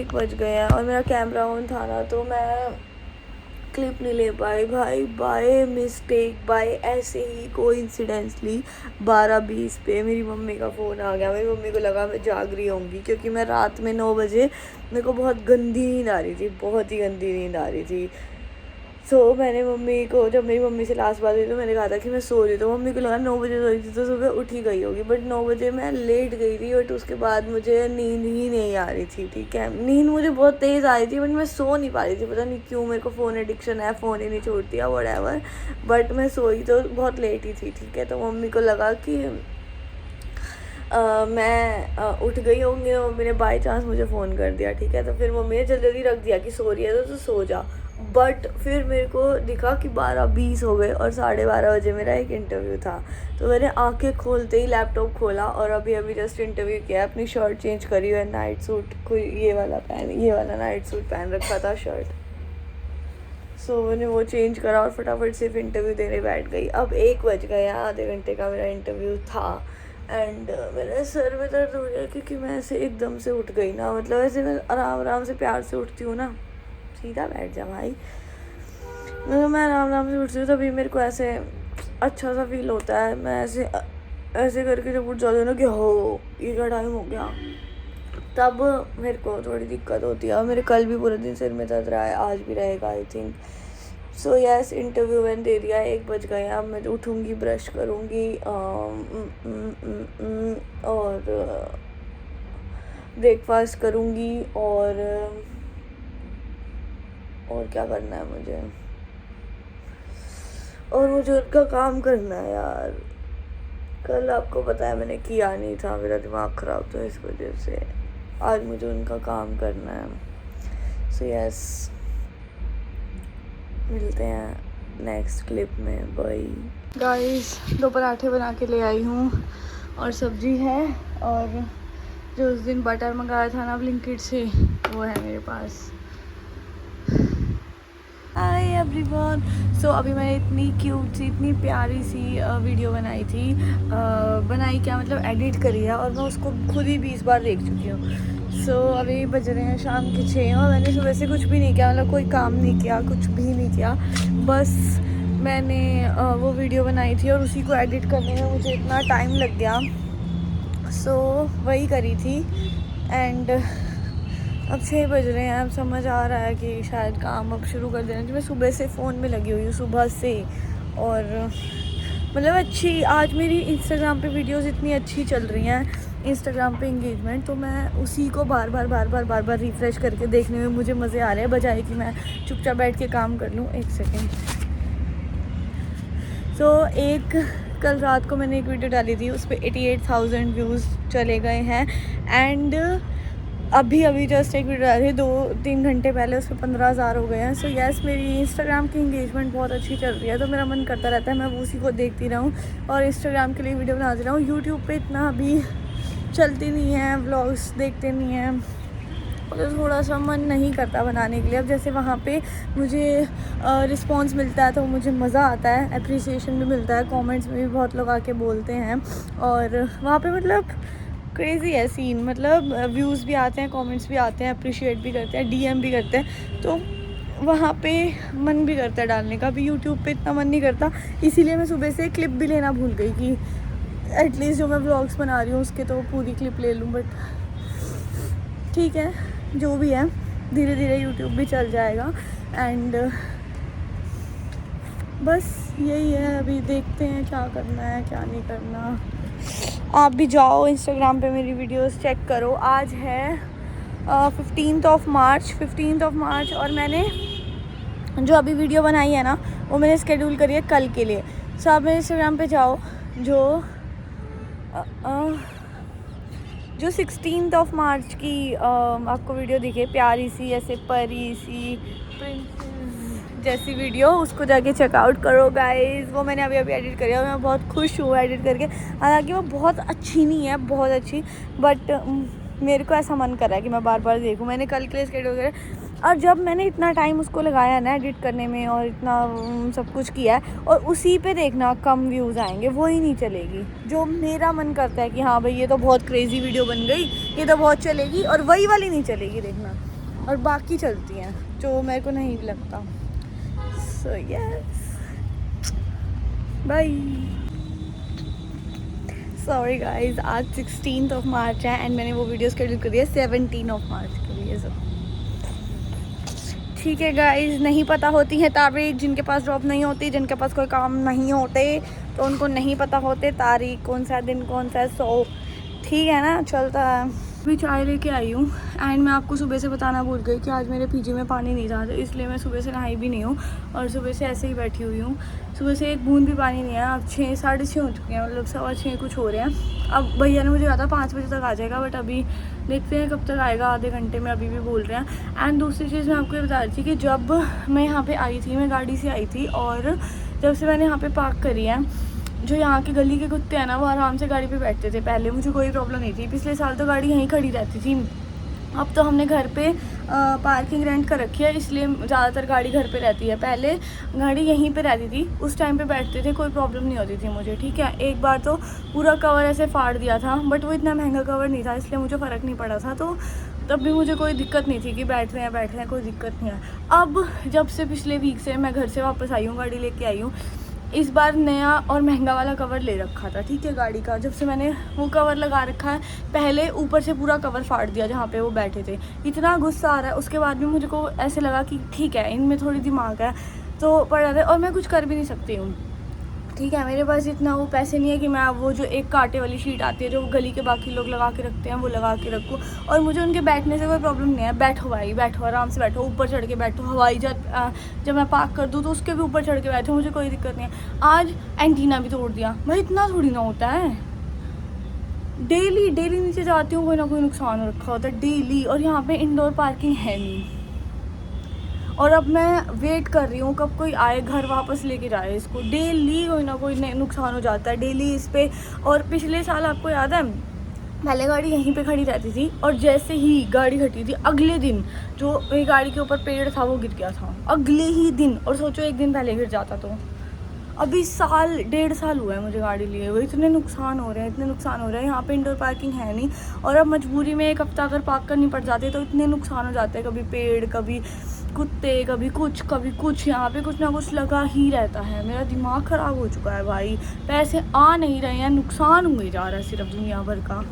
1 बज गए हैं और मेरा कैमरा ऑन था ना, तो मैं क्लिप नहीं ले पाई भाई, बाय मिस्टेक, बाय ऐसे ही कोइंसिडेंटली 12:20 पे मेरी मम्मी का फ़ोन आ गया। मेरी मम्मी को लगा मैं जाग रही होंगी, क्योंकि मैं रात में 9 बजे मेरे को बहुत गंदी नींद आ रही थी, बहुत ही गंदी नींद आ रही थी। सो मैंने मम्मी को, जब मेरी मम्मी से लास्ट बात हुई तो मैंने कहा था कि मैं सो रही, तो मम्मी को लगा 9 बजे सोई थी तो सुबह उठ ही गई होगी, बट 9 बजे मैं लेट गई थी। बट उसके बाद मुझे नींद ही नहीं आ रही थी, ठीक है, नींद मुझे बहुत तेज़ आ रही थी बट मैं सो नहीं पा रही थी, पता नहीं क्यों, मेरे को फ़ोन एडिक्शन है, फ़ोन ही नहीं छोड़ती है, व्हाटएवर। बट मैं सोई तो बहुत लेट ही थी, ठीक है। तो मम्मी को लगा कि मैं उठ गई होंगी, तो मम्मी ने बाई चांस मुझे फ़ोन कर दिया, ठीक है। तो फिर मम्मी ने जल्दी जल्दी रख दिया कि सो रही है तो सो जा। बट फिर मेरे को दिखा कि 12:20 हो गए और 12:30 बजे मेरा एक इंटरव्यू था। तो मैंने आंखें खोलते ही लैपटॉप खोला और अभी जस्ट इंटरव्यू किया। अपनी शर्ट चेंज करी है, नाइट सूट, कोई ये वाला नाइट सूट पहन रखा था शर्ट। सो मैंने वो चेंज करा और फटाफट सिर्फ इंटरव्यू देने बैठ गई। अब 1 बज गया, आधे घंटे का मेरा इंटरव्यू था एंड मेरे सर में दर्द हो गया, क्योंकि मैं ऐसे एकदम से उठ गई ना, मतलब ऐसे मैं आराम से प्यार से उठती हूँ ना, सीधा बैठ जा भाई, मतलब मैं आराम से उठती हूँ तभी मेरे को ऐसे अच्छा सा फील होता है। मैं ऐसे करके जब उठ जाती हूँ ना कि हो ये क्या टाइम हो गया, तब मेरे को थोड़ी दिक्कत होती है। और मेरे कल भी पूरे दिन सिर में दर्द रहा है, आज भी रहेगा I think. So yes, interview मैंने दे दिया, 1 बज गए। अब मैं उठूँगी, ब्रश करूँगी और ब्रेकफास्ट करूँगी और क्या करना है मुझे, और मुझे उनका काम करना है यार। कल आपको पता है मैंने किया नहीं था, मेरा दिमाग ख़राब था, इस वजह से आज मुझे उनका काम करना है। सो यस, मिलते हैं नेक्स्ट क्लिप में, बाय गाइस। 2 पराठे बना के ले आई हूँ और सब्जी है, और जो उस दिन बटर मंगाया था ना ब्लिंकिट से, वो है मेरे पास। Hi everyone. सो अभी मैंने इतनी क्यूट सी, इतनी प्यारी सी वीडियो बनाई थी, बनाई क्या मतलब एडिट करी है, और मैं उसको खुद ही 20 बार देख चुकी हूँ। सो अभी बज रहे हैं शाम के 6 और मैंने सुबह से कुछ भी नहीं किया, मतलब कोई काम नहीं किया, कुछ भी नहीं किया, बस मैंने वो वीडियो बनाई थी और उसी को एडिट करने में मुझे इतना टाइम लग गया। सो वही करी थी एंड अब 6 बज रहे हैं। अब समझ आ रहा है कि शायद काम अब शुरू कर देना, मैं सुबह से फ़ोन में लगी हुई हूँ, सुबह से। और मतलब अच्छी, आज मेरी इंस्टाग्राम पे वीडियोस इतनी अच्छी चल रही हैं, इंस्टाग्राम पे इंगेजमेंट, तो मैं उसी को बार बार रिफ़्रेश करके देखने में मुझे मज़े आ रहे हैं, बजाय कि मैं चुपचाप बैठ के काम कर लूँ। 1 सेकेंड। कल रात को मैंने एक वीडियो डाली थी, उस पर 88,000 व्यूज़ चले गए हैं एंड अभी जस्ट एक वीडियो डाली 2-3 घंटे पहले, उस पर 15,000 हो गए हैं। सो यस, मेरी इंस्टाग्राम की इंगेजमेंट बहुत अच्छी चल रही है, तो मेरा मन करता रहता है मैं उसी को देखती रहूँ और इंस्टाग्राम के लिए वीडियो बनाती रहूँ। यूट्यूब पे इतना अभी चलती नहीं है, व्लॉग्स देखते नहीं हैं, तो थोड़ा सा मन नहीं करता बनाने के लिए। अब जैसे वहाँ पे मुझे रिस्पॉन्स मिलता है तो मुझे मज़ा आता है, अप्रिसिएशन भी मिलता है, कमेंट्स में भी बहुत लोग आके बोलते हैं, और वहाँ पे मतलब क्रेज़ी है सीन, मतलब व्यूज़ भी आते हैं, कमेंट्स भी आते हैं, अप्रिशिएट भी करते हैं, डीएम भी करते हैं, तो वहाँ पे मन भी करता है डालने का। अभी यूट्यूब पे इतना मन नहीं करता, इसीलिए मैं सुबह से क्लिप भी लेना भूल गई कि एटलीस्ट जो मैं व्लॉग्स बना रही हूँ उसके तो पूरी क्लिप ले लूँ। बट ठीक है, जो भी है, धीरे धीरे यूट्यूब भी चल जाएगा एंड बस यही है। अभी देखते हैं क्या करना है क्या नहीं करना। आप भी जाओ इंस्टाग्राम पे मेरी वीडियोस चेक करो। आज है 15th मार्च और मैंने जो अभी वीडियो बनाई है ना, वो मैंने स्केड्यूल करी है कल के लिए। सो आप मेरे इंस्टाग्राम पे जाओ, जो 16th मार्च की आपको वीडियो दिखे, प्यारी सी ऐसे परी सी प्रिंसेस जैसी वीडियो, उसको जाके चेकआउट करो गाइस। वो मैंने अभी एडिट करी है और मैं बहुत खुश हूँ एडिट करके। हालांकि वो बहुत अच्छी नहीं है, बहुत अच्छी, बट मेरे को ऐसा मन कर रहा है कि मैं बार बार देखूँ। मैंने कल के लिए स्केड्यूल करा, और जब मैंने इतना टाइम उसको लगाया ना एडिट करने में और इतना सब कुछ किया है, और उसी पे देखना कम व्यूज़ आएंगे, वो ही नहीं चलेगी। जो मेरा मन करता है कि हाँ भाई ये तो बहुत क्रेज़ी वीडियो बन गई, ये तो बहुत चलेगी, और वही वाली नहीं चलेगी, देखना। और बाकी चलती हैं, जो मेरे को नहीं लगता। So yes, bye. Sorry guys, आज 16 मार्च है एंड मैंने वो वीडियो शेड्यूल कर दिया 17 मार्च के लिए। सब ठीक है गाइज, नहीं पता होती है तारीख, जिनके पास जॉब नहीं होती, जिनके पास कोई काम नहीं होते, तो उनको नहीं पता होते तारीख, कौन सा दिन कौन सा है। सो ठीक है ना, चलता है। अभी चाय लेके आई हूँ एंड मैं आपको सुबह से बताना भूल गई कि आज मेरे पीजी में पानी नहीं था, तो इसलिए मैं सुबह से नहाई भी नहीं हूँ और सुबह से ऐसे ही बैठी हुई हूँ। सुबह से एक बूंद भी पानी नहीं है। अब 6 साढ़े 6 हो चुके हैं, मतलब 6:15 कुछ हो रहे हैं। अब भैया ने मुझे कहा था 5 बजे तक आ जाएगा, बट अभी देखते हैं कब तक आएगा, आधे घंटे में, अभी भी बोल रहे हैं। एंड दूसरी चीज़ मैं आपको ये बता रही थी कि जब मैं यहाँ पर आई थी, मैं गाड़ी से आई थी और जब से मैंने यहाँ पर पार्क करी है, जो यहाँ के गली के कुत्ते हैं ना, वो आराम से गाड़ी पे बैठते थे। पहले मुझे कोई प्रॉब्लम नहीं थी, पिछले साल तो गाड़ी यहीं खड़ी रहती थी। अब तो हमने घर पे पार्किंग रेंट कर रखी है, इसलिए ज़्यादातर गाड़ी घर पे रहती है। पहले गाड़ी यहीं पे रहती थी, उस टाइम पे बैठते थे, कोई प्रॉब्लम नहीं होती थी मुझे। ठीक है, एक बार तो पूरा कवर ऐसे फाड़ दिया था, बट वो इतना महंगा कवर नहीं था, इसलिए मुझे फ़र्क नहीं पड़ा था। तो तब भी मुझे कोई दिक्कत नहीं थी कि बैठ रहे हैं, कोई दिक्कत नहीं है। अब जब से पिछले वीक से मैं घर से वापस आई हूँ, गाड़ी लेके आई हूँ, इस बार नया और महंगा वाला कवर ले रखा था। ठीक है, गाड़ी का जब से मैंने वो कवर लगा रखा है, पहले ऊपर से पूरा कवर फाड़ दिया जहाँ पे वो बैठे थे। इतना गुस्सा आ रहा है, उसके बाद भी मुझे को ऐसे लगा कि ठीक है, इनमें थोड़ी दिमाग है, तो पड़ जाते, और मैं कुछ कर भी नहीं सकती हूँ। ठीक है, मेरे पास इतना वो पैसे नहीं है कि मैं वो जो एक कांटे वाली शीट आती है जो गली के बाकी लोग लगा के रखते हैं, वो लगा के रखूँ। और मुझे उनके बैठने से कोई प्रॉब्लम नहीं है। बैठो भाई, बैठो, आराम से बैठो, ऊपर चढ़ के बैठो। हवाई जब मैं पार्क कर दूँ तो उसके भी ऊपर चढ़ के बैठो, मुझे कोई दिक्कत नहीं है। आज एंटीना भी तोड़ दिया भाई, इतना थोड़ी ना होता है। डेली नीचे जाती हूँ, कोई ना कोई नुकसान रखा होता है डेली। और यहाँ पे इंडोर पार्किंग है नहीं, और अब मैं वेट कर रही हूँ कब कोई आए घर वापस लेके जाए इसको। डेली कोई ना कोई नुकसान हो जाता है डेली इस पे। और पिछले साल आपको याद है, पहले गाड़ी यहीं पे खड़ी रहती थी और जैसे ही गाड़ी खड़ी थी, अगले दिन जो मेरी गाड़ी के ऊपर पेड़ था वो गिर गया था, अगले ही दिन। और सोचो, एक दिन पहले गिर जाता तो। अभी 1.5 साल हुआ है मुझे गाड़ी लिए हुए, इतने नुकसान हो रहे हैं। यहाँ पे इंडोर पार्किंग है नहीं, और अब मजबूरी में एक हफ्ता अगर पार्क करनी पड़ जाती है तो इतने नुकसान हो जाते हैं। कभी पेड़, कभी कुत्ते, कभी कुछ। यहाँ पे कुछ ना कुछ लगा ही रहता है। मेरा दिमाग ख़राब हो चुका है भाई। पैसे आ नहीं रहे हैं, नुकसान हुए जा रहा है सिर्फ दुनिया भर का।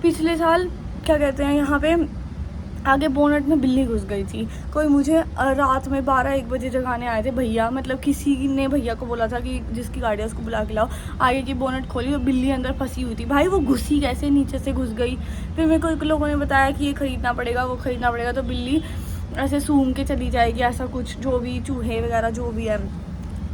पिछले साल क्या कहते हैं, यहाँ पे आगे बोनट में बिल्ली घुस गई थी। कोई मुझे रात में 12-1 बजे जगाने आए थे भैया, मतलब किसी ने भैया को बोला था कि जिसकी गाड़ी है उसको बुला के लाओ। आगे की बोनट खोली और बिल्ली अंदर फंसी हुई थी। भाई वो घुसी कैसे, नीचे से घुस गई। फिर मेरे को लोगों ने बताया कि ये ख़रीदना पड़ेगा, वो ख़रीदना पड़ेगा, तो बिल्ली ऐसे सूंघ के चली जाएगी, ऐसा कुछ, जो भी चूहे वगैरह जो भी है।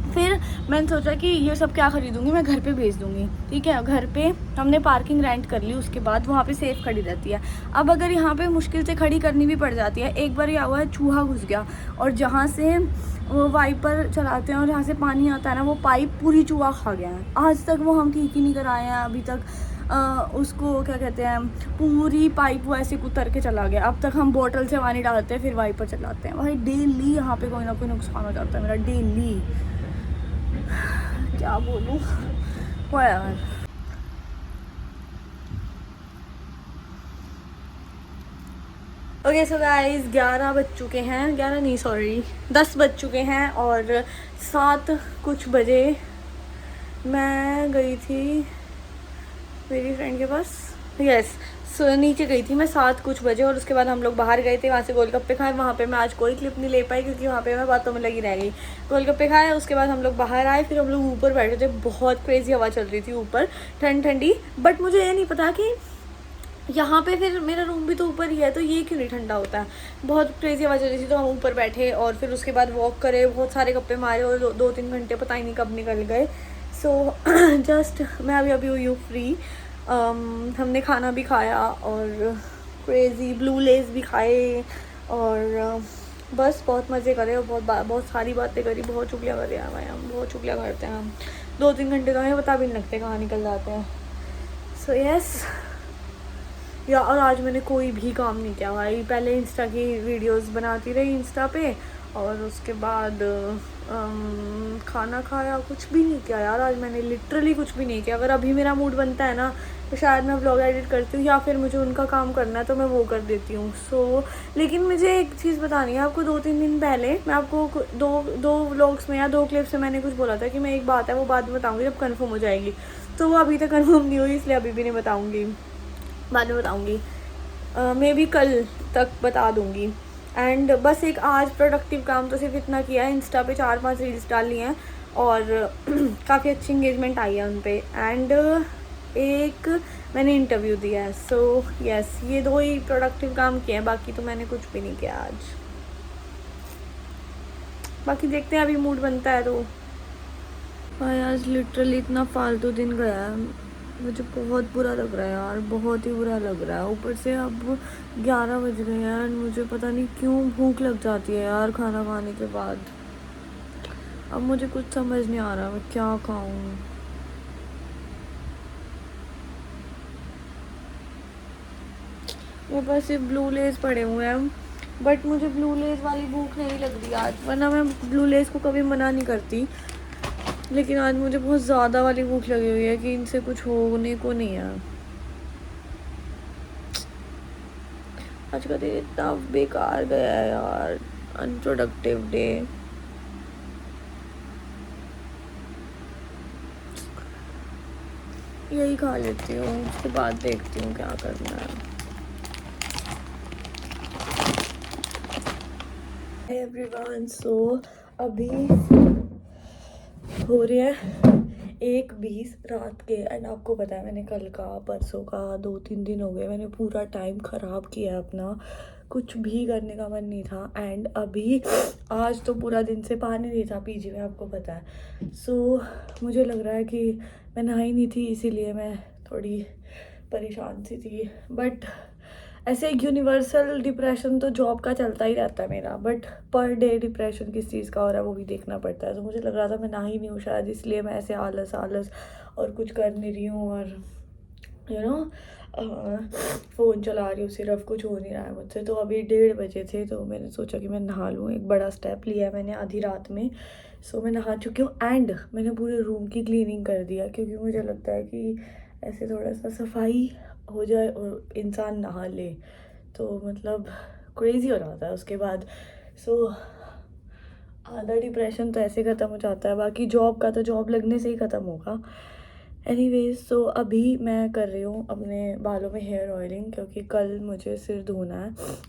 फिर मैंने सोचा कि ये सब क्या ख़रीदूँगी, मैं घर पे भेज दूँगी। ठीक है, घर पे हमने पार्किंग रेंट कर ली, उसके बाद वहाँ पे सेफ खड़ी रहती है। अब अगर यहाँ पे मुश्किल से खड़ी करनी भी पड़ जाती है, एक बार क्या हुआ है, चूहा घुस गया और जहाँ से वो वाइपर चलाते हैं और जहाँ से पानी आता है ना, वो पाइप पूरी चूहा खा गया है। आज तक वो हम ठीक ही नहीं कराए हैं अभी तक। उसको क्या कहते हैं, पूरी पाइप वो ऐसे उतर के चला गया। अब तक हम बोतल से पानी डालते हैं फिर वाइपर चलाते हैं। भाई डेली यहाँ पे कोई ना कोई नुकसान हो जाता है मेरा, डेली। क्या बोलूँ यार। ओके सो गाइस, 11 बज चुके हैं, 11 नहीं सॉरी 10 बज चुके हैं, और 7 कुछ बजे मैं गई थी मेरी फ्रेंड के पास। यस, सो नीचे गई थी मैं 7 कुछ बजे, और उसके बाद हम लोग बाहर गए थे, वहाँ से गोलगप्पे खाए। वहाँ पे मैं आज कोई क्लिप नहीं ले पाई क्योंकि वहाँ पे मैं बातों में लगी रह गई। गोलगप्पे खाए, उसके बाद हम लोग बाहर आए, फिर हम लोग ऊपर बैठे थे। बहुत क्रेजी हवा चल रही थी ऊपर, ठंडी। बट मुझे ये नहीं पता कि यहाँ पे फिर मेरा रूम भी तो ऊपर ही है, तो ये क्यों नहीं ठंडा होता है। बहुत क्रेजी हवा चल रही थी, तो हम ऊपर बैठे और फिर उसके बाद वॉक करे, बहुत सारे गप्पे मारे, और 2-3 घंटे पता ही नहीं कब निकल गए। सो जस्ट मैं अभी हुई हूँ फ्री। हमने खाना भी खाया और क्रेजी ब्लू लेज भी खाए, और बस बहुत मज़े करे और बहुत सारी बातें करी, बहुत चुगलियाँ करे भाई, हम बहुत चुगलियाँ करते हैं। हम 2-3 घंटे तो हमें पता भी नहीं लगते कहाँ निकल जाते हैं। सो यस और आज मैंने कोई भी काम नहीं किया भाई। पहले इंस्टा की वीडियोस बनाती रही इंस्टा पे, और उसके बाद खाना खाया, कुछ भी नहीं किया यार आज मैंने, लिटरली कुछ भी नहीं किया। अगर अभी मेरा मूड बनता है ना तो शायद मैं व्लॉग एडिट करती हूँ, या फिर मुझे उनका काम करना है तो मैं वो कर देती हूँ। लेकिन मुझे एक चीज़ बतानी है आपको। 2-3 दिन पहले मैं आपको दो व्लॉग्स में या 2 क्लिप्स में मैंने कुछ बोला था कि मैं एक बात है वो बात बताऊँगी जब कन्फर्म हो जाएगी। तो वो अभी तक कन्फर्म नहीं हुई, इसलिए अभी भी नहीं बताऊँगी, बाद में बताऊँगी। मे बी कल तक बता दूँगी। एंड बस एक आज प्रोडक्टिव काम तो सिर्फ इतना किया है, इंस्टा पे 4-5 रील्स डाली हैं और काफ़ी अच्छी इंगेजमेंट आई है उन पर। एंड एक मैंने इंटरव्यू दिया है। सो यस, ये 2 ही प्रोडक्टिव काम किए हैं, बाकी तो मैंने कुछ भी नहीं किया आज। बाकी देखते हैं, अभी मूड बनता है तो। भाई आज लिटरली इतना फालतू दिन गया है, मुझे बहुत बुरा लग रहा है यार, बहुत ही बुरा लग रहा है। ऊपर से अब 11 बज गए हैं और मुझे पता नहीं क्यों भूख लग जाती है यार खाना खाने के बाद। अब मुझे कुछ समझ नहीं आ रहा मैं क्या खाऊं। मेरे पास सिर्फ ब्लू लेस पड़े हुए हैं, बट मुझे ब्लू लेस वाली भूख नहीं लग रही आज, वरना मैं ब्लू लेस को कभी मना नहीं करती। लेकिन आज मुझे बहुत ज़्यादा वाली भूख लगी हुई है कि इनसे कुछ होने को नहीं है। आज का दिन इतना बेकार गया है यार, अनप्रोडक्टिव डे। यही खा लेती हूँ, उसके बाद देखती हूँ क्या करना है। एवरीवन, सो अभी हो रही है 1:20 रात के। एंड आपको पता है मैंने कल का, परसों का, 2-3 दिन हो गए मैंने पूरा टाइम ख़राब किया अपना, कुछ भी करने का मन नहीं था। एंड अभी आज तो पूरा दिन से पानी नहीं था पीजी में, आपको पता है। सो मुझे लग रहा है कि मैं नहाई नहीं थी, इसीलिए मैं थोड़ी परेशान सी थी। बट ऐसे यूनिवर्सल डिप्रेशन तो जॉब का चलता ही रहता है मेरा, बट पर डे डिप्रेशन किस चीज़ का हो रहा है वो भी देखना पड़ता है। तो मुझे लग रहा था मैं ना ही नहीं हूँ शायद, इसलिए मैं ऐसे आलस आलस और कुछ कर नहीं रही हूँ और फ़ोन चला रही हूँ सिर्फ, कुछ हो नहीं रहा है मुझसे। तो अभी 1:30 बजे थे तो मैंने सोचा कि मैं नहा लूँ, एक बड़ा स्टेप लिया है मैंने आधी रात में। सो मैं नहा चुकी हूँ एंड मैंने पूरे रूम की क्लीनिंग कर दिया, क्योंकि मुझे लगता है कि ऐसे थोड़ा सा सफाई हो जाए और इंसान नहा ले तो मतलब क्रेज़ी हो जाता है उसके बाद। सो आधा डिप्रेशन तो ऐसे ख़त्म हो जाता है, बाकी जॉब का तो जॉब लगने से ही ख़त्म होगा। एनीवेज, सो अभी मैं कर रही हूँ अपने बालों में हेयर ऑयलिंग, क्योंकि कल मुझे सिर धोना है।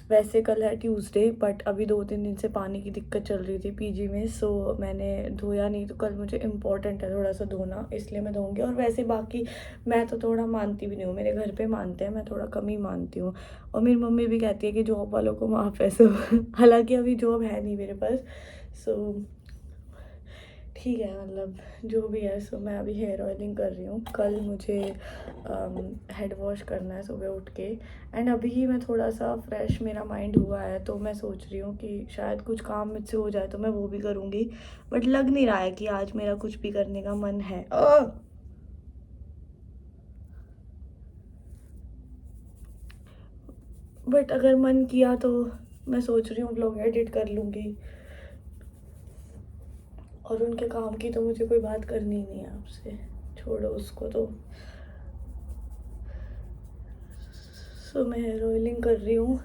वैसे कल है ट्यूसडे, बट अभी 2-3 दिन से पानी की दिक्कत चल रही थी पीजी में, सो मैंने धोया नहीं। तो कल मुझे इम्पोर्टेंट है थोड़ा सा धोना, इसलिए मैं धोऊंगी। और वैसे बाकी मैं तो थोड़ा मानती भी नहीं हूँ, मेरे घर पे मानते हैं, मैं थोड़ा कम ही मानती हूँ। और मेरी मम्मी भी कहती है कि जॉब वालों को माफ़ है। सो हालांकि अभी जॉब है नहीं मेरे पास, सो ठीक है, मतलब जो भी है। सो मैं अभी हेयर ऑयलिंग कर रही हूँ। कल मुझे हेड वॉश करना है सुबह उठ के। एंड अभी ही मैं थोड़ा सा फ्रेश मेरा माइंड हुआ है, तो मैं सोच रही हूँ कि शायद कुछ काम मुझसे हो जाए तो मैं वो भी करूँगी। बट लग नहीं रहा है कि आज मेरा कुछ भी करने का मन है। बट अगर मन किया तो मैं सोच रही हूँ व्लॉग एडिट कर लूँगी। और उनके काम की तो मुझे कोई बात करनी ही नहीं है आपसे, छोड़ो उसको तो। सो मैं हेयर ऑयलिंग कर रही हूँ।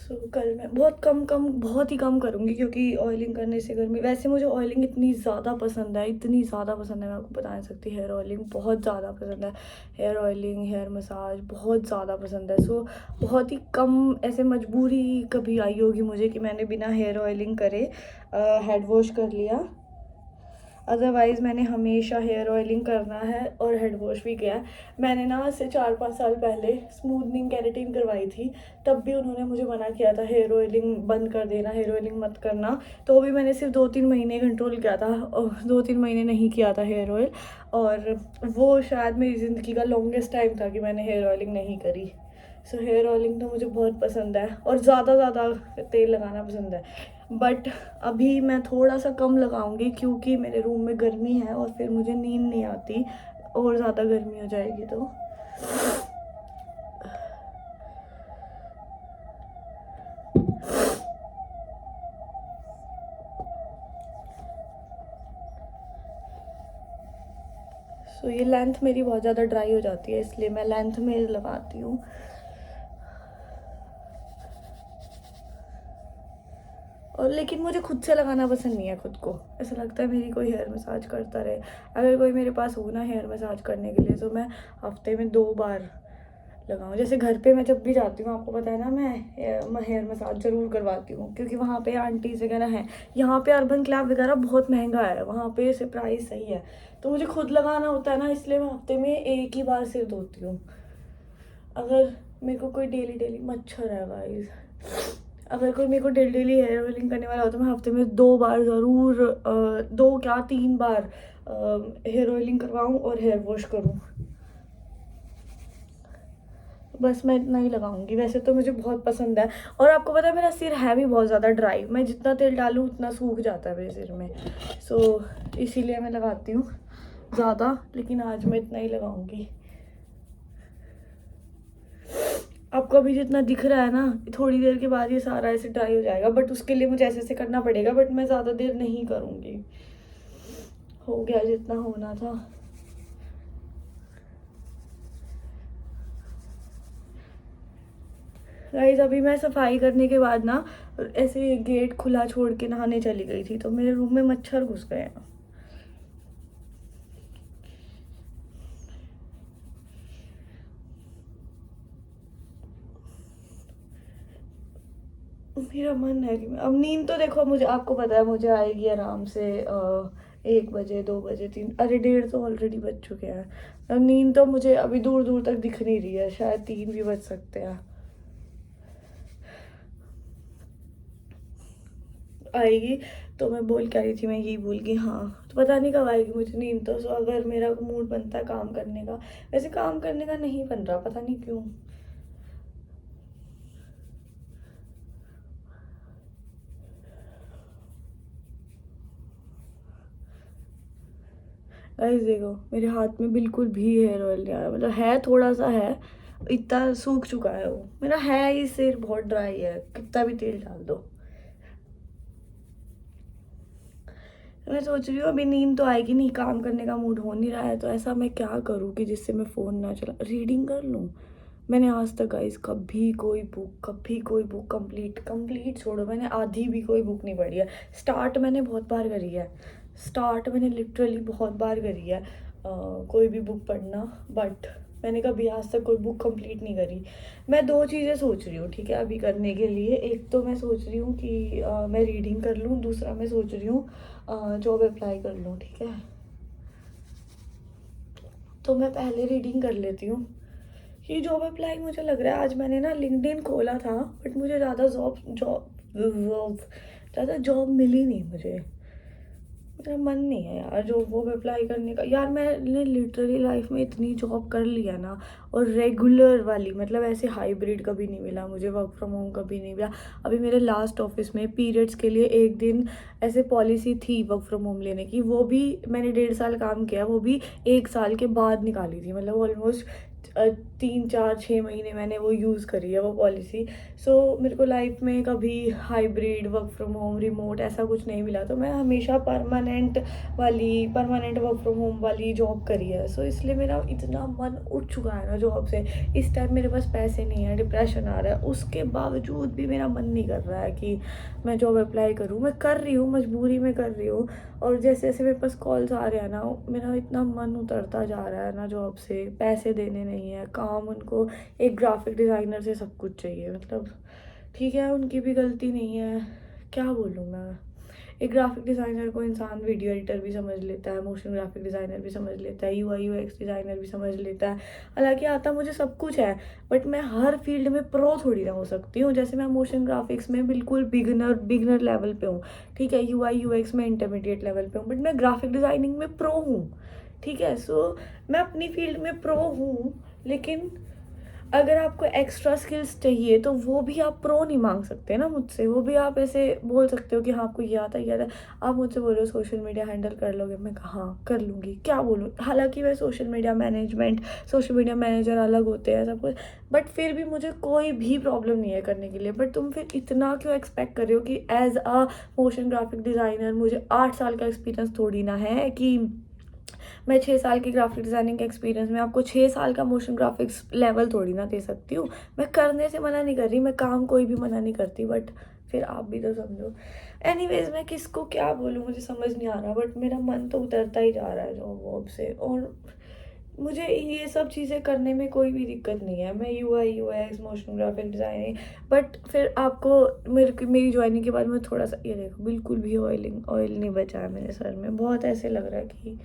सो कल मैं बहुत ही कम करूँगी, क्योंकि ऑयलिंग करने से गर्मी। वैसे मुझे ऑयलिंग इतनी ज़्यादा पसंद है, इतनी ज़्यादा पसंद है, मैं आपको बता नहीं सकती। हेयर ऑयलिंग बहुत ज़्यादा पसंद है, हेयर ऑयलिंग, हेयर मसाज बहुत ज़्यादा पसंद है। सो बहुत ही कम ऐसे मजबूरी कभी आई होगी मुझे कि मैंने बिना हेयर ऑयलिंग करे हेड वॉश कर लिया। अदरवाइज़ मैंने हमेशा हेयर ऑयलिंग करना है और हेड वॉश भी किया है। मैंने ना से 4-5 साल पहले स्मूथनिंग केराटिन करवाई थी, तब भी उन्होंने मुझे मना किया था हेयर ऑयलिंग बंद कर देना, हेयर ऑयलिंग मत करना। तो भी मैंने सिर्फ 2-3 महीने कंट्रोल किया था, और 2-3 महीने नहीं किया था हेयर ऑयल। और वो शायद मेरी ज़िंदगी का लॉन्गेस्ट टाइम था कि मैंने हेयर ऑयलिंग नहीं करी। सो हेयर ऑयलिंग तो मुझे बहुत पसंद है और ज़्यादा तेल लगाना पसंद है। बट अभी मैं थोड़ा सा कम लगाऊंगी, क्योंकि मेरे रूम में गर्मी है और फिर मुझे नींद नहीं आती और ज़्यादा गर्मी हो जाएगी तो। सो ये लेंथ मेरी बहुत ज़्यादा ड्राई हो जाती है, इसलिए मैं लेंथ में लगाती हूँ। और लेकिन मुझे खुद से लगाना पसंद नहीं है खुद को, ऐसा लगता है मेरी कोई हेयर मसाज करता रहे। अगर कोई मेरे पास हो ना हेयर मसाज करने के लिए, तो मैं हफ्ते में 2 बार लगाऊँ। जैसे घर पे मैं जब भी जाती हूँ, आपको पता है ना, मैं हेयर मसाज ज़रूर करवाती हूँ, क्योंकि वहाँ पे आंटीज़ वगैरह हैं। यहाँ पे अर्बन क्लैप वगैरह बहुत महंगा है, वहाँ पे से प्राइस सही है, तो मुझे खुद लगाना होता है ना, इसलिए मैं हफ्ते में 1 ही बार सिर धोती हूँ। अगर मेरे को कोई डेली मच्छर है गाइस, अगर कोई मेरे को डेली हेयर ऑयलिंग करने वाला हो, तो मैं हफ्ते में 2 बार ज़रूर 2 क्या 3 बार हेयर ऑयलिंग करवाऊँ और हेयर वॉश करूँ। बस मैं इतना ही लगाऊंगी। वैसे तो मुझे बहुत पसंद है, और आपको पता है मेरा सिर है भी बहुत ज़्यादा ड्राई, मैं जितना तेल डालूँ उतना सूख जाता है मेरे सिर में। सो इसीलिए मैं लगाती हूँ ज़्यादा, लेकिन आज मैं इतना ही लगाऊंगी। आपको अभी जितना दिख रहा है ना, थोड़ी देर के बाद ये सारा ऐसे ड्राई हो जाएगा, बट उसके लिए मुझे ऐसे ऐसे करना पड़ेगा, बट मैं ज़्यादा देर नहीं करूँगी। हो गया जितना होना था। गाइस अभी मैं सफाई करने के बाद ना ऐसे गेट खुला छोड़ के नहाने चली गई थी, तो मेरे रूम में मच्छर घुस गए हैं। मेरा मन है कि अब नींद तो देखो, मुझे आपको पता है मुझे आएगी आराम से 1 बजे 2 बजे 3, अरे 1:30 तो ऑलरेडी बज चुके हैं। अब नींद तो मुझे अभी दूर दूर तक दिख नहीं रही है, शायद 3 भी बज सकते हैं। आएगी तो मैं बोल के आई थी, मैं यही भूल गई। हाँ, तो पता नहीं कब आएगी मुझे नींद। तो अगर मेरा मूड बनता है काम करने का, वैसे काम करने का नहीं बन रहा, पता नहीं क्यों। गाइस देखो मेरे हाथ में बिल्कुल भी हेयर ऑयल नहीं आ रहा, मतलब है थोड़ा सा है, इतना सूख चुका है वो मेरा, है ही सिर बहुत ड्राई है, कितना भी तेल डाल दो। मैं सोच रही हूँ अभी नींद तो आएगी नहीं, काम करने का मूड हो नहीं रहा है, तो ऐसा मैं क्या करूँ कि जिससे मैं फ़ोन ना चला, रीडिंग कर लूँ। मैंने आज तक गाइस कभी कोई बुक कंप्लीट छोड़ो, मैंने आधी भी कोई बुक नहीं पढ़ी है। स्टार्ट मैंने बहुत बार करी है, स्टार्ट मैंने लिटरली बहुत बार करी है कोई भी बुक पढ़ना, बट मैंने कभी आज तक कोई बुक कंप्लीट नहीं करी। मैं 2 चीज़ें सोच रही हूँ, ठीक है, अभी करने के लिए। एक तो मैं सोच रही हूँ कि मैं रीडिंग कर लूँ, दूसरा मैं सोच रही हूँ जॉब अप्लाई कर लूँ, ठीक है। तो मैं पहले रीडिंग कर लेती हूँ। ये जॉब अप्लाई मुझे लग रहा है, आज मैंने ना लिंक्डइन खोला था, बट मुझे ज़्यादा जॉब मिली नहीं मुझे। मेरा मन नहीं है यार जॉब अप्लाई करने का। यार मैंने लिटरली लाइफ में इतनी जॉब कर लिया ना, और रेगुलर वाली, मतलब ऐसे हाइब्रिड कभी नहीं मिला मुझे, वर्क फ्रॉम होम कभी नहीं मिला। अभी मेरे लास्ट ऑफिस में पीरियड्स के लिए 1 दिन ऐसे पॉलिसी थी वर्क फ्रॉम होम लेने की, वो भी मैंने 1.5 साल काम किया, वो भी 1 साल के बाद निकाली थी, मतलब ऑलमोस्ट 3 4 6 महीने मैंने वो यूज़ करी है वो पॉलिसी। सो मेरे को लाइफ में कभी hybrid, work from home, remote ऐसा कुछ नहीं मिला, तो मैं हमेशा परमानेंट वर्क फ्रॉम होम वाली जॉब करी है। सो इसलिए मेरा इतना मन उठ चुका है ना जॉब से। इस टाइम मेरे पास पैसे नहीं है, डिप्रेशन आ रहा है, उसके बावजूद भी मेरा मन नहीं कर रहा है कि मैं जॉब अप्लाई करूँ। मैं कर रही हूँ, मजबूरी में कर रही हूँ, और जैसे जैसे मेरे पास कॉल्स आ रहे हैं ना, मेरा इतना मन उतरता जा रहा है ना जॉब से। पैसे देने नहीं है, काम उनको एक ग्राफिक डिज़ाइनर से सब कुछ चाहिए, मतलब ठीक है उनकी भी गलती नहीं है, क्या बोलूँ मैं। एक ग्राफिक डिज़ाइनर को इंसान वीडियो एडिटर भी समझ लेता है, मोशन ग्राफिक डिज़ाइनर भी समझ लेता है, UI UX डिज़ाइनर भी समझ लेता है। हालांकि आता मुझे सब कुछ है, बट मैं हर फील्ड में प्रो थोड़ी ना हो सकती हूँ। जैसे मैं मोशन ग्राफिक्स में बिल्कुल बिगनर लेवल पे हूँ, ठीक है, UI UX में इंटरमीडिएट लेवल पे हूँ, बट मैं ग्राफिक डिज़ाइनिंग में प्रो हूँ, ठीक है। सो मैं अपनी फील्ड में प्रो हूँ, लेकिन अगर आपको एक्स्ट्रा स्किल्स चाहिए तो वो भी आप प्रो नहीं मांग सकते ना मुझसे, वो भी आप ऐसे बोल सकते हो कि हाँ आपको ये आता है, ये आता है। आप मुझसे बोल रहे हो सोशल मीडिया हैंडल कर लोगे, मैं कहा हाँ कर लूँगी, क्या बोलूँ। हालांकि मैं social media management, social media manager अलग होते हैं सब कुछ, बट फिर भी मुझे कोई भी प्रॉब्लम नहीं है करने के लिए। बट तुम फिर इतना क्यों एक्सपेक्ट कर रहे हो कि as a motion graphic designer मुझे 8 साल का एक्सपीरियंस थोड़ी ना है कि मैं 6 साल की ग्राफिक डिज़ाइनिंग के एक्सपीरियंस में आपको 6 साल का मोशन ग्राफिक्स लेवल थोड़ी ना दे सकती हूँ। मैं करने से मना नहीं कर रही, मैं काम कोई भी मना नहीं करती, बट फिर आप भी तो समझो। एनीवेज मैं किसको क्या बोलूँ मुझे समझ नहीं आ रहा, बट मेरा मन तो उतरता ही जा रहा है जॉब वॉब से। और मुझे ये सब चीज़ें करने में कोई भी दिक्कत नहीं है, मैं UI UX motion graphic designing. But फिर आपको मेरी ज्वाइनिंग के बाद मैं थोड़ा सा, ये देखो बिल्कुल भी ऑयल नहीं बचा है मेरे सर में, बहुत ऐसे लग रहा है कि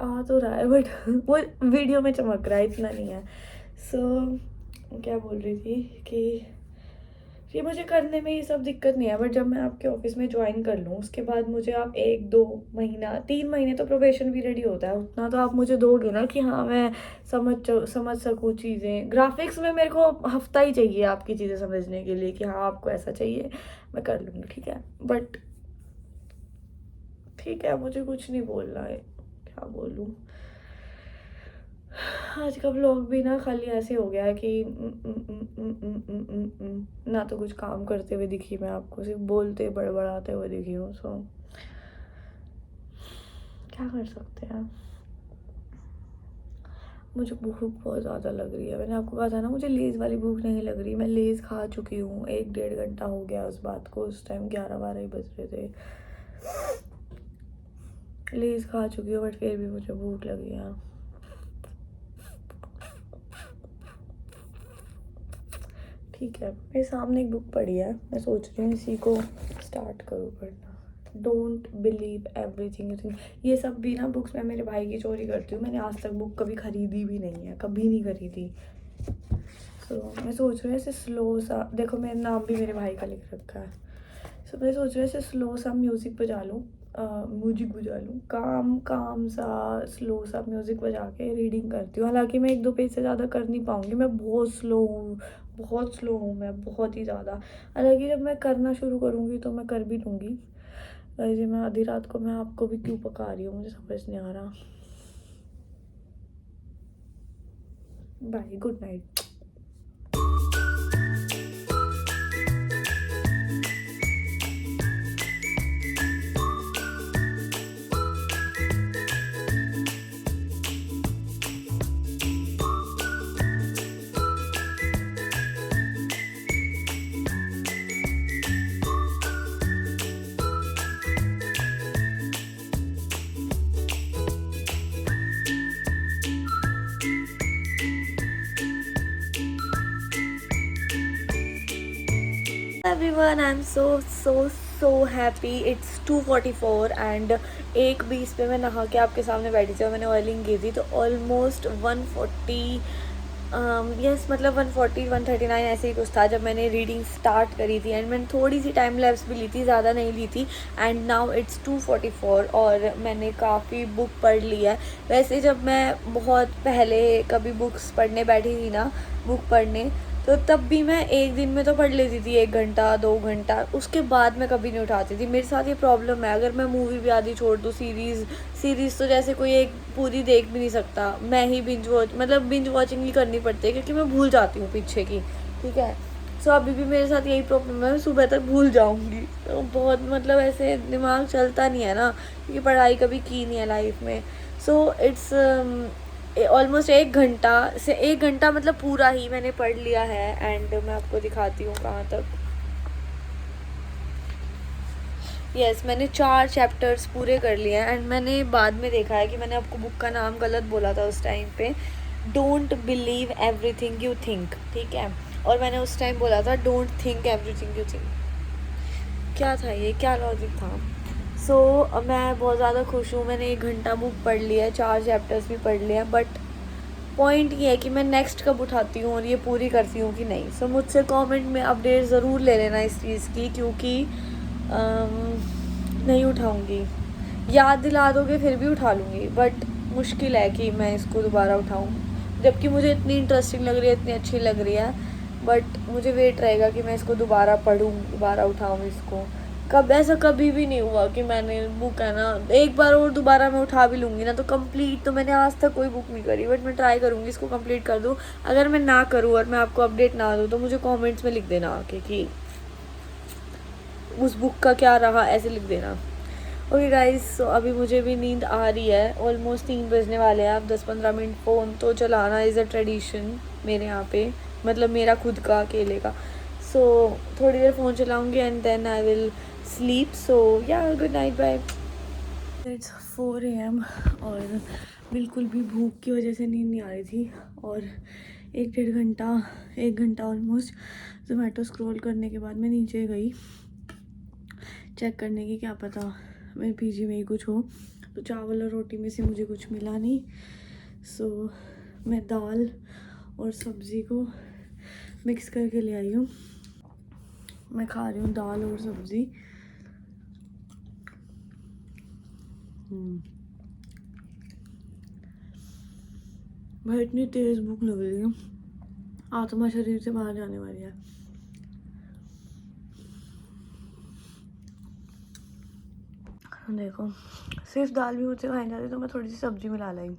आ तो रहा है बट वो वीडियो में चमक रहा है, इतना नहीं है। क्या बोल रही थी कि ये मुझे करने में ये सब दिक्कत नहीं है, बट जब मैं आपके ऑफिस में ज्वाइन कर लूँ उसके बाद मुझे आप 1-2 महीना 3 महीने तो प्रोबेशन पीरियड ही होता है, उतना तो आप मुझे दोगे ना कि हाँ मैं समझ सकूँ चीज़ें। ग्राफिक्स में मेरे को हफ्ता ही चाहिए आपकी चीज़ें समझने के लिए कि हाँ आपको ऐसा चाहिए, मैं कर लूँगी, ठीक है। बट ठीक है, मुझे कुछ नहीं बोलना है, क्या बोलूँ। आज का व्लॉग भी ना खाली ऐसे हो गया है कि ना तो कुछ काम करते हुए दिखी मैं आपको, सिर्फ बोलते बड़बड़ाते हुए दिखी हूँ। सो क्या कर सकते हैं। मुझे भूख बहुत ज़्यादा लग रही है, मैंने आपको कहा था ना मुझे लेज़ वाली भूख नहीं लग रही। मैं लेज़ खा चुकी हूँ, 1-1.5 घंटा हो गया उस बात को, उस टाइम 11-12 ही बज रहे थे। लेज़ खा चुकी हूँ बट फिर भी मुझे भूख लगी है। ठीक है, मेरे सामने एक बुक पड़ी है, मैं सोच रही हूँ इसी को स्टार्ट करूँ पढ़ना। Don't believe everything you think. ये सब भी ना बुक्स मैं मेरे भाई की चोरी करती हूँ, मैंने आज तक बुक कभी ख़रीदी भी नहीं है, कभी नहीं खरीदी। मैं सोच रही हूँ ऐसे स्लो सा, देखो मेरा नाम भी मेरे भाई का लिख रखा है। मैं सोच रही हूँ ऐसे स्लो सा म्यूज़िक बजा लूँ, म्यूजिक बजा लूँ, काम काम सा स्लो सा म्यूज़िक बजा के रीडिंग करती हूँ। हालांकि मैं 1-2 पेज से ज़्यादा कर नहीं पाऊँगी, मैं बहुत स्लो हूँ, बहुत स्लो हूँ मैं, बहुत ही ज़्यादा। हालांकि जब मैं करना शुरू करूँगी तो मैं कर भी लूँगी। वैसे मैं आधी रात को मैं आपको भी क्यों पका रही हूँ मुझे समझ नहीं आ रहा। Bye, good night. Everyone, I am so happy. It's 2:44 and 1:20 पे मैं नहा के आपके सामने बैठी थी और मैंने ऑयलिंग की थी, तो ऑलमोस्ट 140 यस मतलब 140-139 ऐसे ही कुछ था जब मैंने रीडिंग स्टार्ट करी थी। एंड मैंने थोड़ी सी टाइम लैप्स भी ली थी, ज़्यादा नहीं ली थी। एंड नाउ इट्स 2:44 और मैंने काफ़ी बुक पढ़ ली है। वैसे जब मैं बहुत पहले कभी बुक्स पढ़ने बैठी थी ना, बुक पढ़ने, तो तब भी मैं एक दिन में तो पढ़ लेती थी 1 घंटा 2 घंटा, उसके बाद मैं कभी नहीं उठाती थी। मेरे साथ ये प्रॉब्लम है, अगर मैं मूवी भी आधी छोड़ दूँ, सीरीज़ तो जैसे कोई एक पूरी देख भी नहीं सकता, मैं ही बिंज वॉचिंग ही करनी पड़ती है क्योंकि मैं भूल जाती हूँ पीछे की, ठीक है। सो अभी भी मेरे साथ यही प्रॉब्लम है, मैं सुबह तक भूल जाऊँगी, तो बहुत मतलब ऐसे दिमाग चलता नहीं है ना, क्योंकि पढ़ाई कभी की नहीं है लाइफ में। सो इट्स ऑलमोस्ट 1 घंटा मतलब पूरा ही मैंने पढ़ लिया है। एंड मैं आपको दिखाती हूँ कहाँ तक। यस, मैंने 4 चैप्टर्स पूरे कर लिए हैं। एंड मैंने बाद में देखा है कि मैंने आपको बुक का नाम गलत बोला था उस टाइम पे, don't believe everything you think, ठीक है। और मैंने उस टाइम बोला था don't think everything you think. क्या था ये, क्या लॉजिक था। मैं बहुत ज़्यादा खुश हूँ, मैंने 1 घंटा बुक पढ़ लिया है, 4 चैप्टर्स भी पढ़ लिए हैं। बट पॉइंट ये है कि मैं नेक्स्ट कब उठाती हूँ और ये पूरी करती हूँ कि नहीं। मुझसे कमेंट में अपडेट ज़रूर ले लेना इस चीज़ की, क्योंकि नहीं उठाऊँगी। याद दिला दोगे फिर भी उठा लूँगी, बट मुश्किल है कि मैं इसको दोबारा उठाऊँ। जबकि मुझे इतनी इंटरेस्टिंग लग रही है, इतनी अच्छी लग रही है, बट मुझे वेट रहेगा कि मैं इसको दोबारा पढूँ, दोबारा उठाऊँ इसको। कब ऐसा कभी भी नहीं हुआ कि मैंने बुक है ना एक बार और दोबारा मैं उठा भी लूँगी ना तो कंप्लीट तो मैंने आज तक कोई बुक नहीं करी, बट मैं ट्राई करूँगी इसको कंप्लीट कर दूँ। अगर मैं ना करूँ और मैं आपको अपडेट ना दूँ तो मुझे कमेंट्स में लिख देना आके कि उस बुक का क्या रहा, ऐसे लिख देना। ओके गाइस, सो अभी मुझे भी नींद आ रही है, ऑलमोस्ट 3 बजने वाले हैं। अब 10-15 मिनट फ़ोन तो चलाना इज़ अ ट्रेडिशन मेरे यहाँ पे, मतलब मेरा खुद का अकेले का। सो थोड़ी देर फ़ोन चलाऊँगी and then I will sleep. So yeah good night, bye. It's 4 AM और बिल्कुल भी भूख की वजह से नींद नहीं आ रही थी, और 1 घंटा ऑलमोस्ट ज़ोमैटो स्क्रॉल करने के बाद मैं नीचे गई चेक करने की, क्या पता मेरे पीजी में ही कुछ हो। तो चावल और रोटी में से मुझे कुछ मिला नहीं, सो मैं दाल और सब्ज़ी को मिक्स करके ले आई हूँ। मैं खा रही हूँ दाल और सब्ज़ी। भाई इतनी तेज़ भूख लग रही है, आत्मा शरीर से बाहर जाने वाली है। देखो सिर्फ दाल भी मुझसे खाई जा रही, तो मैं थोड़ी सी सब्जी मिला लाई।